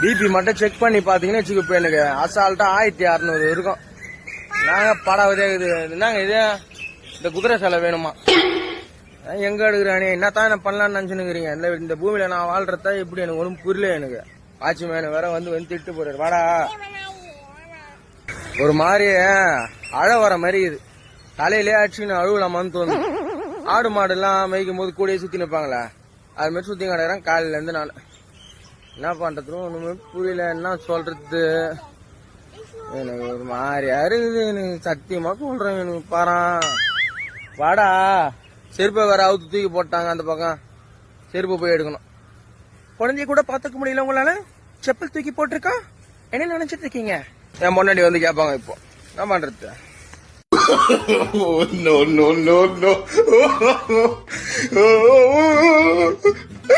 BP மட்டும் check பண்ணி பாத்தீங்கன்னா வச்சுக்க, எனக்கு அசால்ட்டா 1600 இருக்கும். நாங்க படாவதே இருக்குது. நாங்க இது இந்த குதிரை சிலை வேணுமா? எங்க எடுக்கிறானே என்னத்தான் என்ன பண்ணலாம்னு நினைச்சுனுக்கிறீங்க? இந்த பூமியில நான் வாழ்றதா எப்படி எனக்கு ஒன்றும் புரியல. எனக்கு வாட்ச்மேன் வேற வந்து திட்டு போறாரு. வாடா, ஒரு மாதிரி அழ வர மாதிரி இது. தலையிலே அடிச்சுன்னு அழுவலாமான்னு தோணும். ஆடு மாடு எல்லாம் மேய்க்கும் போது கூடயே சுத்தி நிற்பாங்களே, அது மாதிரி சுத்தி கிடக்குறேன் காலையில இருந்து. நான் என்ன பண்றது ஒண்ணுமே புரியல. என்ன சொல்றது, எனக்கு ஒரு மாதிரியா இருக்குது. எனக்கு சத்தியமா சொல்றேன், எனக்கு பாரா. வாடா, செருப்பை வேற அவுத்து தூக்கி போட்டாங்க அந்த பக்கம். செருப்பு போய் எடுக்கணும். குழந்தைய கூட பாத்துக்க முடியல உங்களால? செப்பல் தூக்கி போட்டிருக்கா, என்ன நினைச்சிட்டு இருக்கீங்க? என் முன்னாடி வந்து கேட்பாங்க. இப்போ என்ன பண்றது? no.